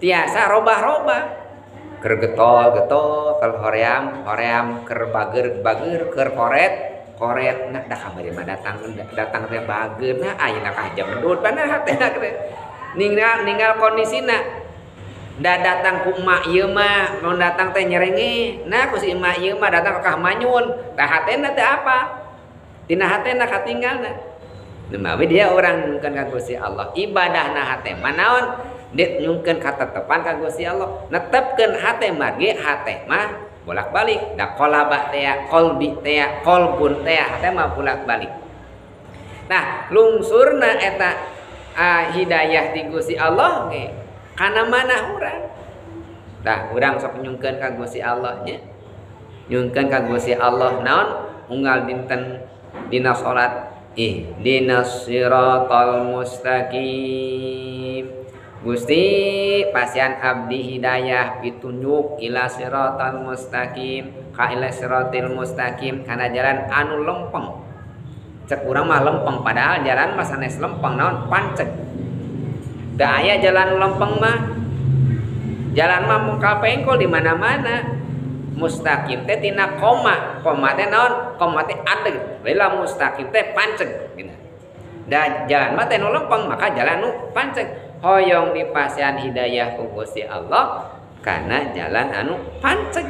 tiasa robah-robah keur getol-getol keur hoream keur bager keur koret nah dah kamari mah datang teh bageurna ayeuna ka jam mendut panaha teh ninggal kondisina da datang ku emak ieu mah mun datang teh nyerenge nah ku si emak ieu mah datang ka manyun tah hatena teh apa tina hatena katinggalna nemawi dia orang nyungkeun ka Gusti Allah ibadahna hate mah naon dit nyungkeun katetepan ka Gusti Allah netepkeun hate margi hate mah bolak-balik da qalaba teh qalbi teh qalbun teh hate mah bolak-balik nah lungsurna eta hidayah di Gusti Allah ge kana mana urang tah urang sok nyungkeun ka Gusti Allah nya nyungkeun ka Gusti Allah naon unggal dinten dina salat ihdinas siratal mustaqim Gusti pasian abdi hidayah pitunjuk ila siratal mustaqim ka ila siratil mustaqim kana jalan anu lempeng cek urang mah lempeng padahal jalan mah sanes lempeng naon pancet teu aya jalan lempeng mah jalan mah muka pengkol di mana-mana mustaqim teh tina koma teh naon koma teh adeg bela mustaqim teh pancet gitu da jalan mah teh nu lempeng maka jalan nu pancet hoyong dipasian hidayah ku Gusti Allah karena jalan anu pancet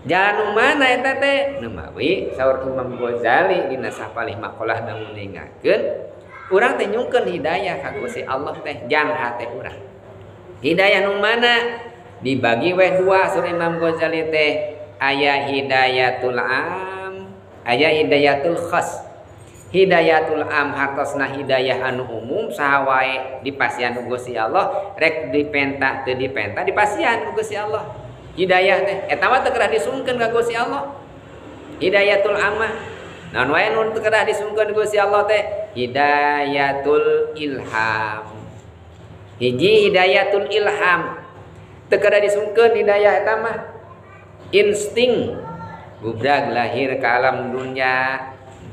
jalan nu mana eta teh nemawi saur Imam Ghazali dina sapalih maqalah namun ningakeun urang teh nyungkeun hidayah ka Gusti Allah teh jang hate urang hidayah nu mana dibagi we dua sur Imam Ghazali teh aya hidayatul am aya hidayatul khas hidayatul am hartosna hidayah anu umum saha wae dipasian ku Gusti Allah rek dipenta teu dipenta dipasian ku Gusti Allah hidayah teh eta mah teu kedah disungkeun ka Gusti Allah hidayatul ammah naon wae nu teu kedah disungkeun ku Gusti Allah teh hidayatul ilham hiji hidayatul ilham teu kedah disungkeun hidayah eta mah insting bubrag lahir ka alam dunya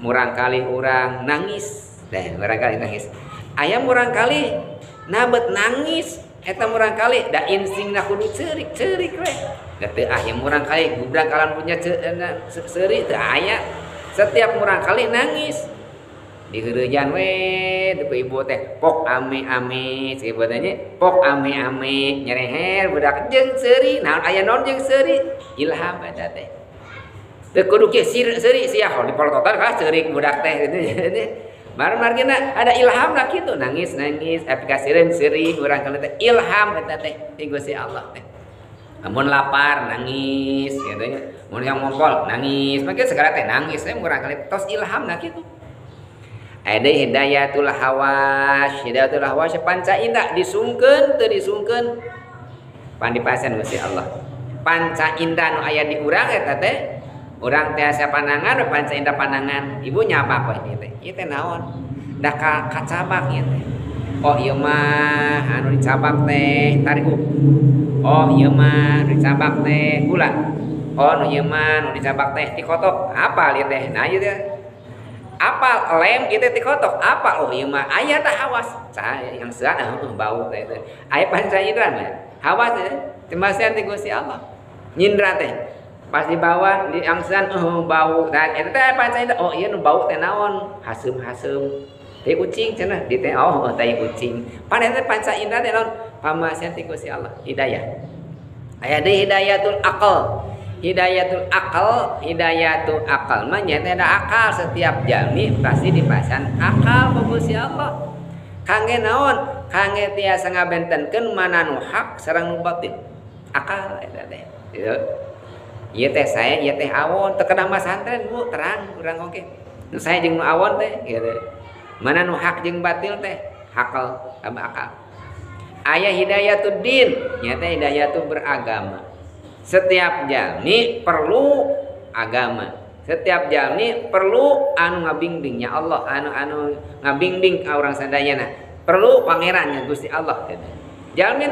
murang kali urang nangis teh murang kali nangis aya murang kali nabet nangis eta murang kali da instingna kudu ceurik we da teu aya murang kali bubrag alam dunya seurik teu aya setiap murang kali nangis di heureujan we teu ibu teh pok ame-ame si ibu teh nya pok ame-ame nyereher budak jeung seuri naon aya naon jeung seuri ilham eta teh teu kudu kieu seuri sia hol dipolototan ka seuri budak teh gitu margina ada ilham lah kitu nangis aplikasireun seuri urang kali teh ilham eta teh ti Gusti Allah teh amun lapar nangis gitu nya mun yang mongkol nangis mangke segala teh nangis teh urang kali tos ilham lah kitu ada hidayatul hawas panca indah disungkeun teu disungkeun pan dipasieun Gusti Allah panca indah nu aya di urang eta teh urang teh asa panangan panca indah panangan ibu nyapa poe ieu teh ieu teh naon da kacabak ieu teh oh ieu mah anu dicabak teh tarigu oh ieu mah dicabak teh gula oh nu ieu mah nu dicabak teh tikotok apa ieu teh nah ieu teh apa lem kita tikotok apa oh ieu mah aya tah hawas cah yang sean bau teh aya panca indra mah hawas teh timasian ti Gusti Allah nyindra teh pas dibawa di angsan bau dan eta teh panca indra oh ieu nu bau teh naon haseum teh kucing cenah di teh oh teh kucing pan eta panca indra teh naon pamasian ti Gusti Allah hidayah aya deui hidayatul aqal hidayatul akal mah nyata ada akal setiap jalmi pasti dipasang akal ku Gusti Allah kangge naon kangge tiasa ngabentenkeun mana nu hak sareng nu batil akal eta teh ieu teh saya ieu teh awon teu kedah masantren Bu terang urang oge nu saya jeung nu awon teh kieu mana nu hak jeung batil teh akal tambah akal aya hidayatud din nyata hidayatul beragama setiap jalmi perlu agama setiap jalmi perlu anu ngabingbingnya Allah anu ngabingbing ka urang sadayana perlu pangerannya Gusti Allah jalmi